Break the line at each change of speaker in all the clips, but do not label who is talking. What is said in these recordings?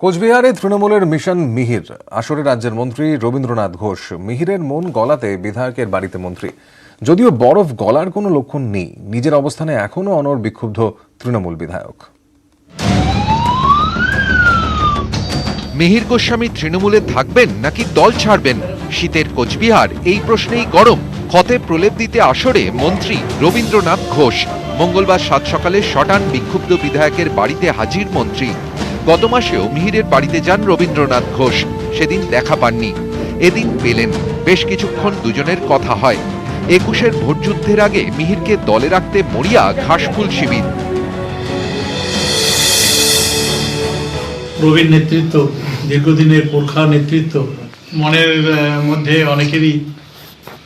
কোচবিহারে তৃণমূলের মিশন মিহির আসরে রাজ্যের মন্ত্রী রবীন্দ্রনাথ ঘোষ মিহিরের মন গলাতে বিধায়কের বাড়িতে মন্ত্রী। যদিও বরফ গলার কোনো লক্ষণ নেই, নিজের অবস্থানে এখনও অনড় বিক্ষুব্ধ তৃণমূল বিধায়ক।
মিহির গোস্বামী তৃণমূলে থাকবেন নাকি দল ছাড়বেন? শীতের কোচবিহার এই প্রশ্নেই গরম। ক্ষতে প্রলেপ দিতে আসরে মন্ত্রী রবীন্দ্রনাথ ঘোষ। মঙ্গলবার সাত সকালে শটান বিক্ষুব্ধ বিধায়কের বাড়িতে হাজির মন্ত্রী। গত মাসেও মিহিরের বাড়িতে যান রবীন্দ্রনাথ ঘোষ, সেদিন দেখা পাননি। এদিন পেলেন। বেশ কিছুক্ষণ দুজনের কথা হয়। ২১-এর ভোটযুদ্ধের আগে মিহিরকে দলে রাখতে মরিয়া ঘাসফুল শিবির।
প্রবীণ নেতৃত্ব, দীর্ঘদিনের পুরখা নেতৃত্ব, মনের মধ্যে অনেকেরই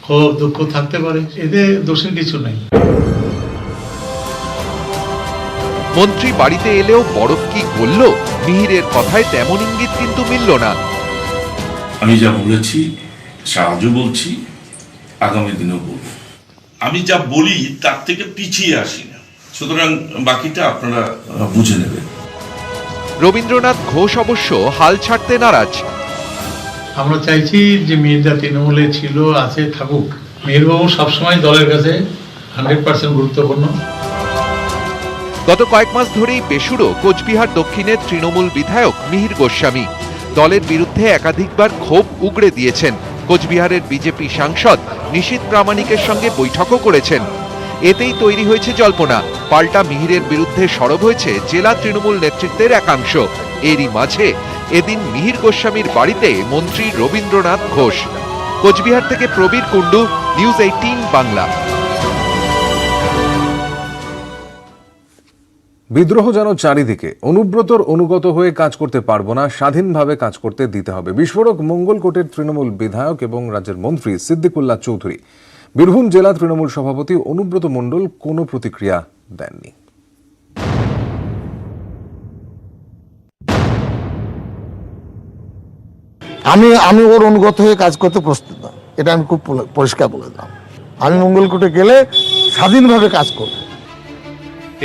ক্ষোভ দুঃখ থাকতে পারে, এতে দোষের কিছু নেই।
মন্ত্রী বাড়িতে এলেও বরফ কি গলল? মিহিরের কথায় তেমন ইঙ্গিত কিন্তু মিলল না।
আমি যা বলেছি, আজও বলছি, আগামী দিনেও বলব। আমি যা বলি তার থেকে পিছিয়ে আসি না, সুতরাং বাকিটা আপনারা বুঝে নেবেন।
রবীন্দ্রনাথ ঘোষ অবশ্য হাল ছাড়তে নারাজ।
আমরা চাইছি যে মিহিরদা তৃণমূলে ছিল, আছে, থাকুক। মিহিরবাবু সবসময় দলের কাছে 100% গুরুত্বপূর্ণ।
গত কয়েক মাস ধরেই বেসুরো কোচবিহার দক্ষিণের তৃণমূল বিধায়ক মিহির গোস্বামী। দলের বিরুদ্ধে একাধিকবার ক্ষোভ উগড়ে দিয়েছেন। কোচবিহারের বিজেপি সাংসদ নিশীথ প্রামাণিকের সঙ্গে বৈঠকও করেছেন। এতেই তৈরি হয়েছে জল্পনা, পাল্টা মিহিরের বিরুদ্ধে সরব হয়েছে জেলা তৃণমূল নেতৃত্বের একাংশ। এরই মাঝে এদিন মিহির গোস্বামীর বাড়িতে মন্ত্রী রবীন্দ্রনাথ ঘোষ। কোচবিহার থেকে প্রবীর কুণ্ডু, নিউজ 18 বাংলা।
বিদ্রোহ যেন চারিদিকে। অনুব্রতর অনুগত হয়ে কাজ করতে পারবো না, স্বাধীনভাবে কাজ করতে দিতে হবে। বিস্ফোরক মঙ্গলকোটের তৃণমূল বিধায়ক এবং রাজ্যের মন্ত্রী সিদ্দিকুল্লাহ চৌধুরী। বীরভূম জেলা তৃণমূল সভাপতি অনুব্রত মণ্ডল কোনো প্রতিক্রিয়া দেননি।
আমি ওর অনুগত হয়ে কাজ করতে প্রস্তুত না, এটা আমি খুব পরিষ্কার বলে দিলাম। আমি মঙ্গলকোটে গেলে স্বাধীনভাবে কাজ করব।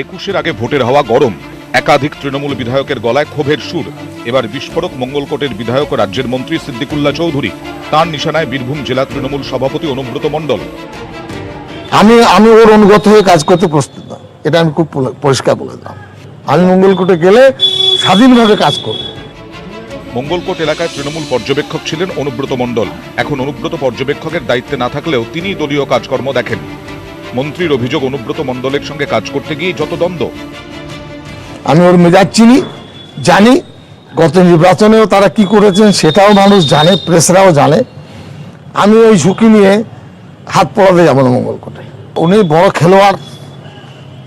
২১-এর আগে ভোটের হওয়া গরম, একাধিক তৃণমূল বিধায়কের গলায় ক্ষোভের সুর। এবার বিস্ফোরক মঙ্গলকোটের বিধায়ক ও রাজ্যের মন্ত্রী সিদ্দিকুল্লাহ চৌধুরী। তার নিশানায় বীরভূম জেলা তৃণমূল সভাপতি অনুব্রত মণ্ডল।
আমি ওর অনুগত হয়ে কাজ করতে প্রস্তুত না, এটা আমি খুব পরিষ্কার বলে দিলাম। আমি মঙ্গলকোটে গেলে স্বাধীনভাবে কাজ করব।
মঙ্গলকোট এলাকায় তৃণমূল পর্যবেক্ষক ছিলেন অনুব্রত মণ্ডল। এখন অনুব্রত পর্যবেক্ষকের দায়িত্বে না থাকলেও তিনি দলীয় কাজকর্ম দেখেন। মন্ত্রীর অভিযোগ, অনুব্রত মণ্ডলের সঙ্গে কাজ করতে গিয়ে যত দ্বন্দ্ব।
আমি ওর মেজাজ চিনি, জানি। গত নির্বাচনেও তারা কি করেছেন সেটাও মানুষ জানে, প্রেসরাও জানে। আমি ওই ঝুঁকি নিয়ে হাত পড়াতে যাবো না মঙ্গলকোটে। উনি বড় খেলোয়াড়,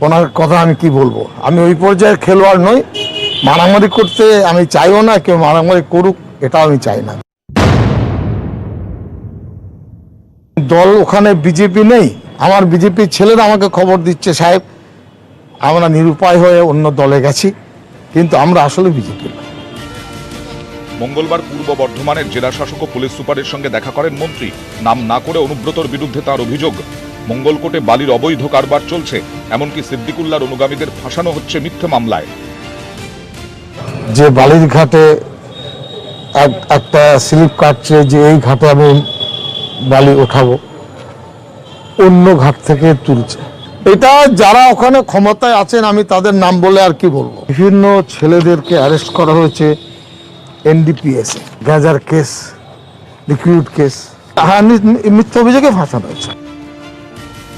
ওনার কথা আমি কি বলবো। আমি ওই পর্যায়ের খেলোয়াড় নই। মারামারি করতে আমি চাইও না, কেউ মারামারি করুক এটাও আমি চাই না। দল ওখানে বিজেপি নেই। আমার বিজেপির ছেলেরা আমাকে খবর দিচ্ছে, সাহেব আমরা নিরুপায় হয়ে অন্য দলে গেছি, কিন্তু আমরা আসলে বিজেপি না।
মঙ্গলবার পূর্ব বর্ধমানের জেলা শাসক ও পুলিশ সুপারের সঙ্গে দেখা করেন মন্ত্রী। নাম না করে অনুব্রতর বিরুদ্ধে তার অভিযোগ, মঙ্গলকোটে বালির অবৈধ কারবার চলছে, এমনকি সিদ্দিকুল্লাহর অনুগামীদের ফাঁসানো হচ্ছে মিথ্যে মামলায়।
যে বালির ঘাটে একটা স্লিপ কাটছে যে এই ঘাটে আমি বালি ওঠাবো, অন্য ঘাট থেকে তুলছে। এটা যারা ওখানে ক্ষমতায় আছেন, আমি তাদের নাম বলে আর কি বলবো। বিভিন্ন ছেলেদেরকে অ্যারেস্ট করা হয়েছে NDPS, গ্যাজার কেস, লিকুইড কেস, মিথ্যা অভিযোগে ফাঁসানো হয়েছে।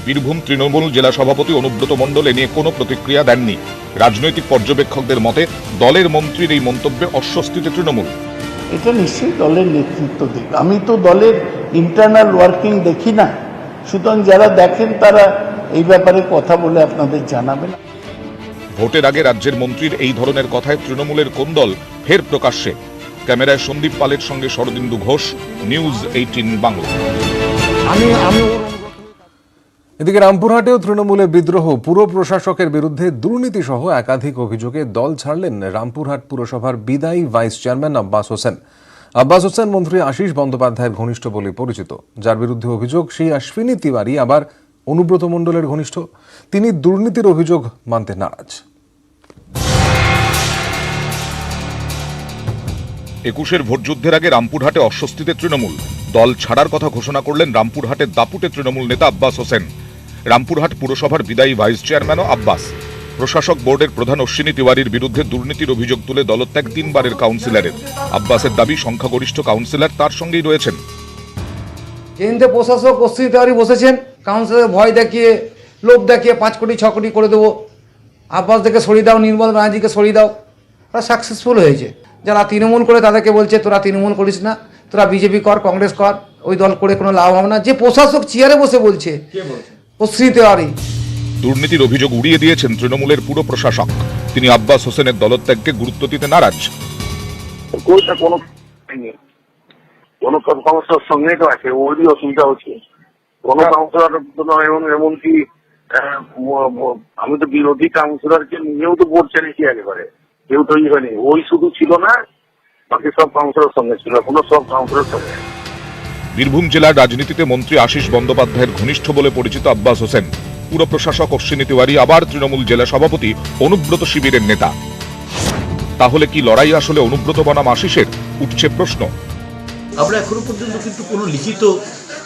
বীরভূম তৃণমূল জেলা সভাপতি অনুব্রত মণ্ডল এ নিয়ে কোনো প্রতিক্রিয়া দেননি। রাজনৈতিক পর্যবেক্ষকদের মতে দলের মন্ত্রীর এই মন্তব্যে অস্বস্তিতে তৃণমূল।
এটা নিশ্চয়ই দলের নেতৃত্ব দিক। আমি তো দলের ইন্টারনাল ওয়ার্কিং দেখি না, সুতরাং যারা দেখেন তারা এই ব্যাপারে কথা বলে আপনাদের জানাবেন।
ভোটের আগে রাজ্যের মন্ত্রীর এই ধরনের কথায় তৃণমূলের কোন দল ফের প্রকাশ্যে। ক্যামেরায় সন্দীপ পালের সঙ্গে শরদিন্দু ঘোষ, নিউজ 18 বাংলা।
এদিকে রামপুরহাটেও তৃণমূলে বিদ্রোহ। পুর প্রশাসকের বিরুদ্ধে দুর্নীতি সহ একাধিক অভিযোগে দল ছাড়লেন রামপুরহাট পুরসভার বিদায়ী ভাইস চেয়ারম্যান আব্বাস হোসেন। আব্বাস হোসেন মন্ত্রী আশিস বন্দ্যোপাধ্যায়ের ঘনিষ্ঠ বলে পরিচিত। যার বিরুদ্ধে অভিযোগ, সেই অশ্বিনী তিওয়ারি আবার অনুব্রত মণ্ডলের ঘনিষ্ঠ। তিনি দুর্নীতির অভিযোগ মানতে নারাজ।
21-এর ভোটযুদ্ধের আগে রামপুরহাটে অস্বস্তিতে তৃণমূল। দল ছাড়ার কথা ঘোষণা করলেন রামপুরহাটের দাপুটে তৃণমূল নেতা আব্বাস হোসেন। রামপুরহাট পুরসভার বিদায়ী ভাইস চেয়ারম্যানও আব্বাস। প্রশাসক বোর্ডের প্রধান অশ্বিনী তিওয়ারির বিরুদ্ধে দুর্নীতির অভিযোগ তুলে দলত্যাগ 3 বারের কাউন্সিলরের। আব্বাসের দাবি সংখ্যাগরিষ্ঠ কাউন্সিলর তার সঙ্গেই রয়েছেন।
কেন্দ্রে প্রশাসক অশ্বিনী তিওয়ারি বসেছেন, কাউন্সিলর ভয় দেখিয়ে, লোভ দেখিয়ে 5 কোটি 6 কোটি করে দেবো, আব্বাস থেকে সরিয়ে দাও, নির্মল ব্যানার্জিকে সরিয়ে দাও। তারা সাকসেসফুল হয়েছে। যারা তৃণমূল করে তাদেরকে বলছে তোরা তৃণমূল করিস না, তোরা বিজেপি কর, কংগ্রেস কর, ওই দল করে কোনো লাভ হবে না। যে প্রশাসক চেয়ারে বসে বলছে অশ্বিনী তিওয়ারি।
দুর্নীতির অভিযোগ উড়িয়ে দিয়েছেন তৃণমূলের পুরো প্রশাসক। তিনি আব্বাস হোসেনের দলত্যাগকে গুরুত্ব দিতে নারাজ।
কোনো সমস্যার সঙ্গে তো আছে, ওরই অসুবিধা হচ্ছে। কোনো কাউন্সিলর এমনকি আমি তো বিরোধী কাউন্সিলরকে নিয়েও তো ভোট চালিয়েছি একেবারে, কেউ তৈরি হয়নি। ওই শুধু ছিল না, বাকি সব কাউন্সিলর সঙ্গে ছিল, কোনো সব কাউন্সিলর সঙ্গে।
বীরভূম জেলার রাজনীতিতে মন্ত্রী আশিস বন্দ্যোপাধ্যায়ের ঘনিষ্ঠ বলে পরিচিত আব্বাস হোসেন। পুরো প্রশাসক অশ্বিনী তিওয়ারি আবার তৃণমূল জেলা সভাপতি অনুব্রত শিবিরের নেতা। তাহলে কি লড়াই আসলে অনুব্রত বনাম আশিসের? উঠছে প্রশ্ন।
আমরা এখনো পর্যন্ত কিন্তু কোনো লিখিত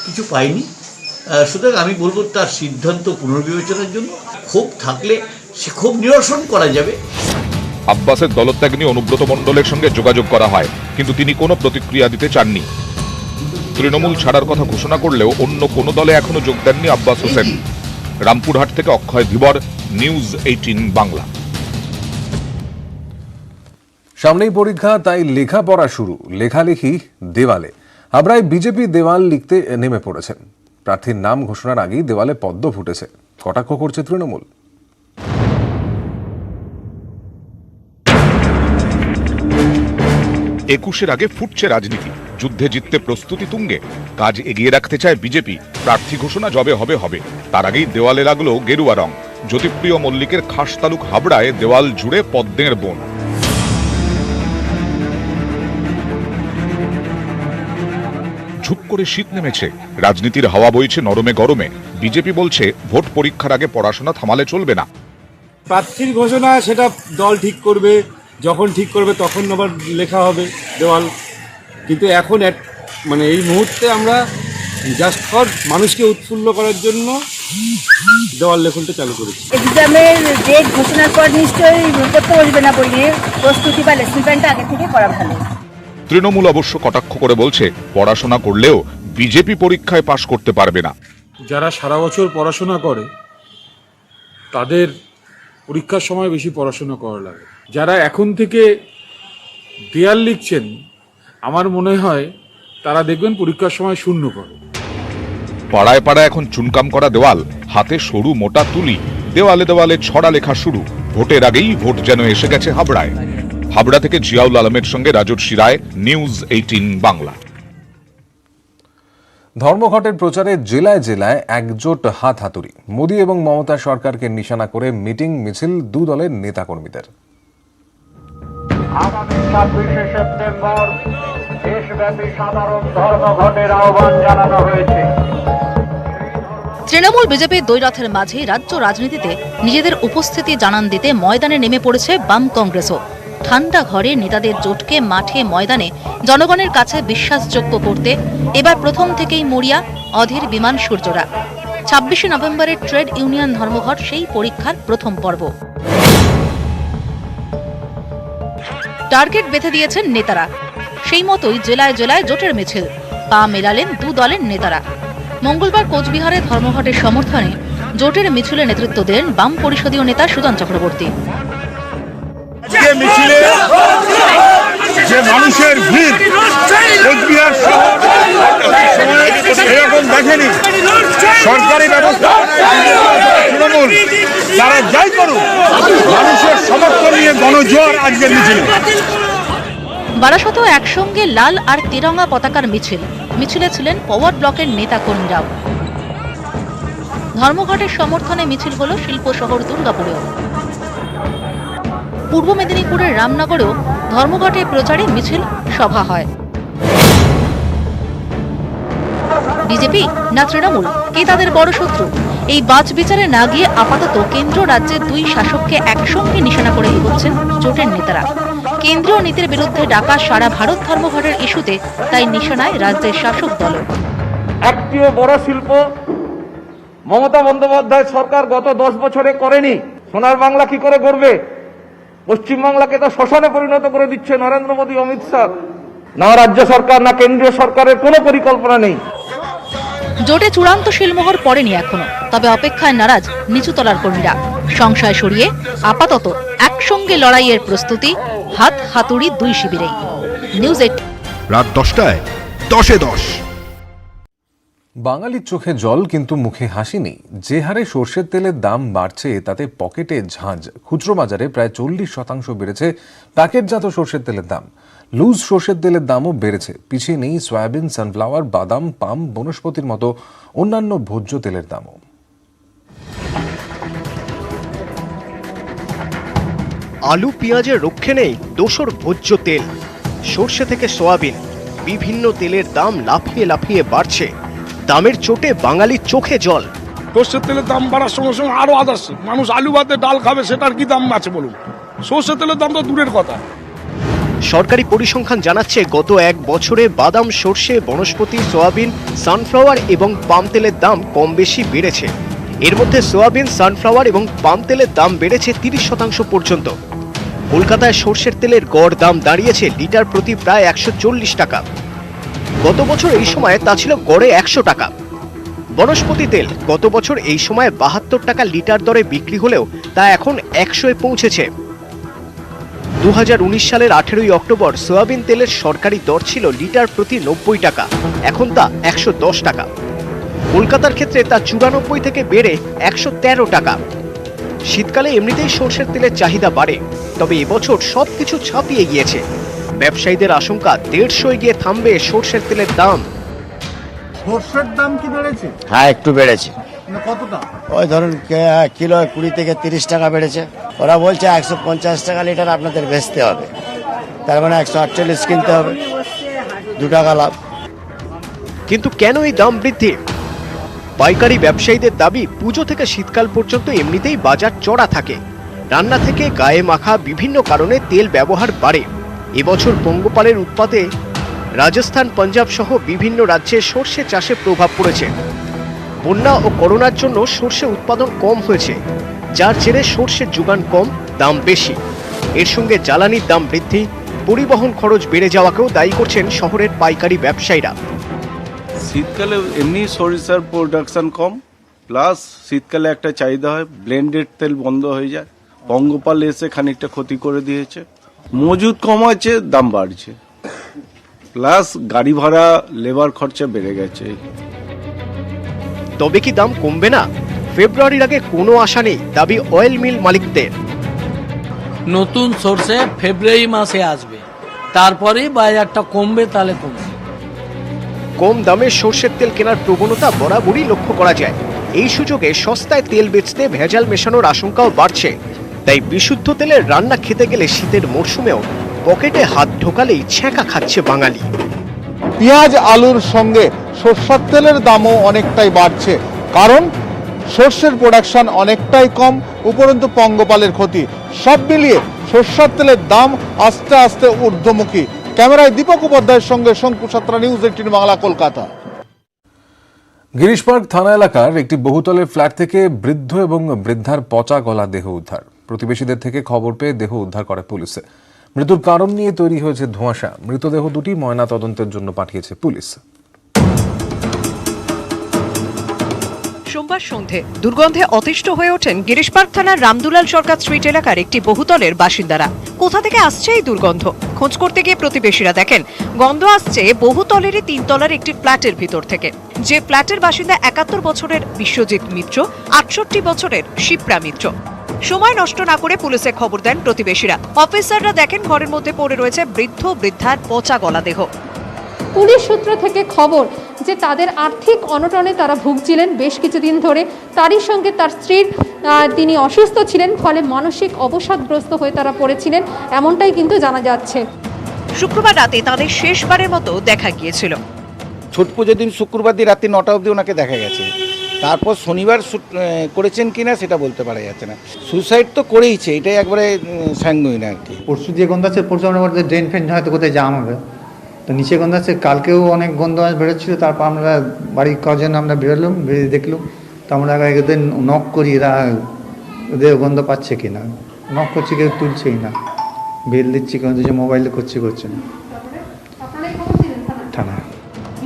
কিছু পাইনি, সুতরাং আমি বলবো তার সিদ্ধান্ত পুনর্বিবেচনার জন্য ক্ষোভ থাকলে সে ক্ষোভ নিরসন করা যাবে।
আব্বাসের দলত্যাগ নিয়ে অনুব্রত মণ্ডলের সঙ্গে যোগাযোগ করা হয়, কিন্তু তিনি কোনো প্রতিক্রিয়া দিতে চাননি। তৃণমূল ছাড়ার কথা ঘোষণা করলেও অন্য কোনো দলে এখনো যোগ দেননি আব্বাস হোসেন। রামপুরহাট থেকে অক্ষয় ধীবর, নিউজ 18 বাংলা।
সামনেই পরীক্ষা, তাই লেখাপড়া শুরু, লেখালেখি দেওয়ালে। হাবড়ায় বিজেপি দেওয়াল লিখতে নেমে পড়েছেন। প্রার্থীর নাম ঘোষণার আগেই দেওয়ালে পদ্ম ফুটেছে, কটাক্ষ করছে তৃণমূল।
21-এর আগে ফুটছে রাজনীতি, যুদ্ধে জিততে প্রস্তুতি তুঙ্গে। কাজ এগিয়ে রাখতে চায় বিজেপি। প্রার্থী ঘোষণা যবে হবে, তার আগেই দেওয়ালে লাগলো গেরুয়া রং। জ্যোতিপ্রিয় মল্লিকের খাস তালুক হাবড়ায় দেওয়াল জুড়ে পদ্মের বন। ঝুপ করে শীত নেমেছে, রাজনীতির হাওয়া বইছে নরমে গরমে। বিজেপি বলছে ভোট পরীক্ষার আগে পড়াশোনা থামালে চলবে না।
প্রার্থীর ঘোষণা সেটা দল ঠিক করবে, যখন ঠিক করবে তখন আবার লেখা হবে দেওয়াল। কিন্তু এখন মানে এই মুহূর্তে আমরা জাস্ট ফর মানুষকে উৎফুল্ল করার জন্য দেওয়াল লেখনটা চালু করেছি।
এক্সামের ডেট ঘোষণার পর নিশ্চয়ই করতে বসবে না, বইয়ে প্রস্তুতি বা লেসন প্ল্যানটা আগে থেকে করা ভালো।
তৃণমূল অবশ্য কটাক্ষ করে বলছে পড়াশোনা করলেও বিজেপি পরীক্ষায় পাশ করতে পারবে না।
যারা সারা বছর পড়াশোনা করে তাদের পরীক্ষার সময় বেশি পড়াশোনা করা লাগে। যারা এখন থেকে দেয়াল লিখছেন, আমার মনে হয় তারা দেখবেন পরীক্ষার সময় শূন্য করে।
পাড়ায় পাড়ায় এখন চুনকাম করা দেওয়াল, হাতে সরু মোটা তুলি, দেওয়ালে দেওয়ালে ছড়া লেখা শুরু। ভোটের আগেই ভোট যেন এসে গেছে হাবড়ায়। হাবড়া থেকে জিয়াউল আলমের সঙ্গে রাজর্ষি রায়, নিউজ 18 বাংলা।
ধর্মঘটের প্রচারে জেলায় জেলায় একজোট হাতহাতুড়ি। মোদী এবং মমতা সরকারকে নিশানা করে মিটিং মিছিল দু দলের নেতাকর্মীদের।
আগামী 26শে সেপ্টেম্বর দেশব্যাপী সাধারণ ধর্মঘটের আহ্বান জানানো হয়েছে।
তৃণমূল বিজেপির দুই রথের মাঝে রাজ্য রাজনীতিতে নিজেদের উপস্থিতি জানান দিতে ময়দানে নেমে পড়েছে বাম কংগ্রেসও। ঠান্ডা ঘরে নেতাদের জোটকে মাঠে ময়দানে জনগণের কাছে বিশ্বাসযোগ্য করতে এবার প্রথম থেকেই মরিয়া অধীর বিমান সূর্যরা। 26শে নভেম্বরের ট্রেড ইউনিয়ন ধর্মঘট সেই পরীক্ষার প্রথম পর্ব। টার্গেট বেঁধে দিয়েছেন নেতারা, সেই মতোই জেলায় জেলায় জোটের মিছিল। পা মেলালেন দু দলের নেতারা। মঙ্গলবার কোচবিহারে ধর্মঘটের সমর্থনে জোটের মিছিলে নেতৃত্ব দেন বাম পরিষদীয় নেতা সুজন চক্রবর্তী।
মিছিলে যে মানুষের ভিড় কোচবিহার এরকম দেখেনি। সরকারি ব্যবস্থা তৃণমূল তারা যাই করুক, মানুষের সমর্থন নিয়ে গণজোয়ার আজকের মিছিল।
বারাসতেও একসঙ্গে লাল আর তিরঙ্গা পতাকার মিছিল। মিছিলে ছিলেন ফরওয়ার্ড ব্লকের নেতা কর্মীরাও। ধর্মঘটের সমর্থনে মিছিল হল শিল্প শহর দুর্গাপুরেও। পূর্ব মেদিনীপুরের রামনগরেও ধর্মঘটে প্রচারে মিছিল সভা হয়। বিজেপি না তৃণমূল, কে তাদের বড় শত্রু? এই বাছ বিচারে না গিয়ে আপাতত কেন্দ্র রাজ্যের দুই শাসককে একসঙ্গে নিশানা করে এগোচ্ছেন জোটের নেতারা। কেন্দ্রীয় নীতির বিরুদ্ধে ডাকা সারা ভারত ধর্মঘটের ইস্যুতে তাই নিশানায় রাজ্যের শাসক দল।
একটিও বড় শিল্প মমতা বন্দ্যোপাধ্যায় সরকার গত 10 বছরে করেনি। সোনার বাংলা কি করে গড়বে? পশ্চিমবাংলাকে তো শ্মশানে পরিণত করে দিচ্ছে নরেন্দ্র মোদী, অমিত শাহ। না রাজ্য সরকার না কেন্দ্রীয় সরকারের কোনো পরিকল্পনা নেই।
জোটে চূড়ান্ত শিলমোহর পড়েনি এখনো, তবে অপেক্ষায় নারাজ নিচুতলার কর্মীরা। সংশয় সরিয়ে আপাতত একসঙ্গে লড়াইয়ের প্রস্তুতি, হাত হাতুড়ি দুই শিবিরেই। নিউজ 8
রাত 10টায় 10-10।
বাঙালির চোখে জল কিন্তু মুখে হাসি নেই। যে হারে সর্ষের তেলের দাম বাড়ছে তাতে পকেটে ঝাঁঝ। খুচরো বাজারে প্রায় 40% বেড়েছে প্যাকেটজাত সর্ষের তেলের দাম। লুজ সর্ষের তেলের দামও বেড়েছে। পিছিয়ে নেই সয়াবিন, সানফ্লাওয়ার, বাদাম, পাম, বনস্পতির মতো অন্যান্য ভোজ্য তেলের দামও।
আলু পেঁয়াজের রক্ষে নেই দোসর ভোজ্য তেল। সর্ষে থেকে সয়াবিন, বিভিন্ন তেলের দাম লাফিয়ে লাফিয়ে বাড়ছে। দামের চোটে বাঙালির চোখে জল।
সর্ষের তেলের দাম বাড়ার সঙ্গে সঙ্গে আরো আদার্স মানুষ আলু ভাতে ডাল খাবে, সেটার কি দাম আছে বলুন? সর্ষের তেলের দাম তো দূরের কথা।
সরকারি পরিসংখ্যান জানাচ্ছে গত 1 বছরে বাদাম, সর্ষে, বনস্পতি, সয়াবিন, সানফ্লাওয়ার এবং পাম তেলের দাম কম বেশি বেড়েছে। এর মধ্যে সয়াবিন, সানফ্লাওয়ার এবং পাম তেলের দাম বেড়েছে 30% পর্যন্ত। কলকাতায় সর্ষের তেলের গড় দাম দাঁড়িয়েছে লিটার প্রতি প্রায় 140 টাকা। গত বছর এই সময় তা ছিল গড়ে 100 টাকা। বনস্পতি তেল গত বছর এই সময় 72 টাকা লিটার দরে বিক্রি হলেও তা এখন 100-এ পৌঁছেছে। 2019 সালের 18ই অক্টোবর সয়াবিন তেলের সরকারি দর ছিল লিটার প্রতি 90 টাকা, এখন তা 110 টাকা। কলকাতার ক্ষেত্রে তা 94 থেকে বেড়ে 113 টাকা। শীতকালে এমনিতেই সর্ষের তেলের চাহিদা বাড়ে, তবে এবছর সবকিছু ছাপিয়ে গিয়েছে। ব্যবসায়ীদের আশঙ্কা 150 গিয়ে থামবে সর্ষের তেলের দাম।
সর্ষের দাম কি বেড়েছে?
হ্যাঁ, একটু বেড়েছে।
কতটা?
ওই ধরুন কিলো 20 থেকে 30 টাকা বেড়েছে। ওরা বলছে 150 টাকা লিটার আপনাদের বেচতে হবে, তার মানে 148 কিনতে হবে, 2 টাকা লাভ।
কিন্তু কেন এই দাম বৃদ্ধি? পাইকারি ব্যবসায়ীদের দাবি পুজো থেকে শীতকাল পর্যন্ত এমনিতেই বাজার চড়া থাকে। রান্না থেকে গায়ে মাখা বিভিন্ন কারণে তেল ব্যবহার বাড়ে। এবছর পঙ্গপালের উৎপাতে রাজস্থান, পাঞ্জাব সহ বিভিন্ন রাজ্যে সর্ষে চাষে প্রভাব পড়েছে। বন্যা ও করোনার জন্য সর্ষে উৎপাদন কম হয়েছে, যার জেরে সর্ষের যোগান কম, দাম বেশি। এর সঙ্গে জ্বালানির দাম বৃদ্ধি, পরিবহন খরচ বেড়ে যাওয়াকেও দায়ী করছেন শহরের পাইকারি ব্যবসায়ীরা।
শীতকালে এমনি সরিষার প্রোডাকশন কম, প্লাস শীতকালে একটা চাহিদা হয়, ব্লেন্ডেড তেল বন্ধ হয়ে যায়। পঙ্গপাল এসে খানিকটা ক্ষতি করে দিয়েছে। মজুদ কম আছে, দাম বাড়ছে, প্লাস গাড়ি ভাড়া, লেবার খরচা বেড়ে গেছে।
তবে কি দাম কমবে না? ফেব্রুয়ারির আগে কোনো আশা নেই, দাবি অয়েল মিল মালিকদের।
নতুন সর্ষে ফেব্রুয়ারি মাসে আসবে, তারপরে বাজারটা কমবে, তাহলে কমবে।
কম দামে সর্ষের তেল কেনার প্রবণতা বরাবরই লক্ষ্য করা যায়। এই সুযোগে সস্তায় তেল বেচতে ভেজাল মেশানোর আশঙ্কাও বাড়ছে। তাই বিশুদ্ধ তেলের রান্না খেতে গেলে শীতের মরশুমেও পকেটে হাত ঢোকালেই ছ্যাঁকা খাচ্ছে বাঙালি।
পেঁয়াজ আলুর সঙ্গে সর্ষের তেলের দামও অনেকটাই বাড়ছে, কারণ সর্ষের প্রোডাকশন অনেকটাই কম, উপরন্তু পঙ্গপালের ক্ষতি। সব মিলিয়ে সর্ষের তেলের দাম আস্তে আস্তে ঊর্ধ্বমুখী। ক্যামেরায় দীপক উপাধ্যায়ের সঙ্গে শঙ্কু সাত্রা, নিউজ 18 বাংলা, কলকাতা।
গিরিশ পার্ক থানা এলাকার একটি বহুতলের ফ্ল্যাট থেকে বৃদ্ধ এবং বৃদ্ধার পচা গলা দেহ উদ্ধার। প্রতিবেশীদের থেকে খবর পেয়ে দেহ উদ্ধার করে পুলিশে। মৃত্যুর কারণ নিয়ে তৈরি হয়েছে ধোঁয়াশা। মৃতদেহ দুটি ময়না তদন্তের জন্য পাঠিয়েছে পুলিশ।
সোমবার সন্ধে দুর্গন্ধে অতিষ্ঠ হয়ে ওঠেন গিরিশ পার্ক থানার রামদুলাল সরকার স্ট্রিট এলাকার একটি বহুতলের বাসিন্দারা। কোথা থেকে আসছে এই দুর্গন্ধ? খোঁজ করতে গিয়ে প্রতিবেশীরা দেখেন গন্ধ আসছে বহুতলেরই 3 তলার একটি ফ্ল্যাটের ভিতর থেকে। যে ফ্ল্যাটের বাসিন্দা 71 বছরের বিশ্বজিৎ মিত্র, 68 বছরের শিপ্রা মিত্র। সময় নষ্ট না করে পুলিশে খবর দেন প্রতিবেশীরা। অফিসাররা দেখেন ঘরের মধ্যে পড়ে রয়েছে বৃদ্ধ বৃদ্ধার পচা গলা দেহ।
পুলিশ সূত্র থেকে খবর যে তাদের আর্থিক অনটনে তারা ভুগছিলেন বেশ কিছুদিন ধরে। তারই সঙ্গে তার স্ত্রীর তিনি অসুস্থ ছিলেন, ফলে মানসিক অবসাদগ্রস্ত হয়ে তারা পড়েছিলেন, এমনটাই কিন্তু জানা যাচ্ছে।
শুক্রবার রাতে তাদের শেষবারের মতো দেখা গিয়েছিল।
ছট পুজোর দিন শুক্রবার দিন রাত্রি 9টা অবধি ওনাকে দেখা গেছে।
তারপর শনিবার করেছেন কিনা সেটা বলতে পারা যাচ্ছে না। সুসাইড তো করেইছে, এটাই একবারে সাংঘাতিক আর কি।
পরশু যে গন্ধ আছে, পরশু আমরা ড্রেন ফ্রেন হয়তো কোথায় জাম হবে, তো নিচে গন্ধ আছে। কালকেও অনেক গন্ধ বেরোচ্ছিল, তারপর আমরা বাড়ির কজন আমরা বেরোলাম, বেরিয়ে দেখলাম, তো আমরা এদের নক করি এরা ওদের গন্ধ পাচ্ছে কিনা, নক করছি কেউ তুলছেই না, বেল দিচ্ছি কেউ যে মোবাইলে করছে না। থানা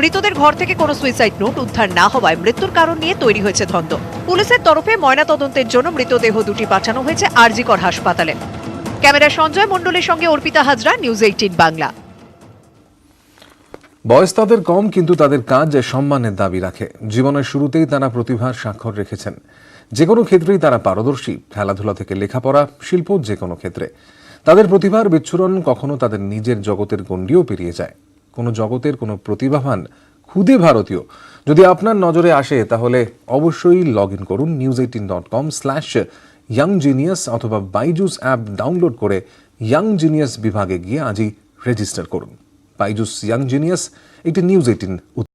মৃতদের ঘর থেকে কোনো সুইসাইড নোট উদ্ধার না হওয়ায় মৃত্যুর কারণ নিয়ে তৈরি হয়েছে ধন্দ। পুলিশের তরফে ময়নাতদন্তের জন্য মৃতদেহ দুটি পাঠানো হয়েছে আরজিকর হাসপাতালে। ক্যামেরায় সঞ্জয় মণ্ডলের সঙ্গে অর্পিতা হাজরা, নিউজ 18 বাংলা।
বয়স তাদের কম, কিন্তু তাদের কাজ সম্মানের দাবি রাখে। জীবনের শুরুতেই তারা প্রতিভার স্বাক্ষর রেখেছেন। যে কোনো ক্ষেত্রেই তারা পারদর্শী, খেলাধুলা থেকে লেখাপড়া, শিল্প, যে কোনো ক্ষেত্রে তাদের প্রতিভার বিচ্ছুরণ কখনো তাদের নিজের জগতের গণ্ডিও পেরিয়ে যায়। কোনো জগতের কোনো প্রতিভাবান খুদে ভারতীয় যদি আপনার নজরে আসে, তাহলে অবশ্যই লগ ইন করুন news18.com/younggenius অথবা বাইজুস অ্যাপ ডাউনলোড করে ইয়াং জিনিয়াস বিভাগে গিয়ে আজই রেজিস্টার করুন। বাইজুস ইয়াং জিনিয়াস একটি নিউজ 18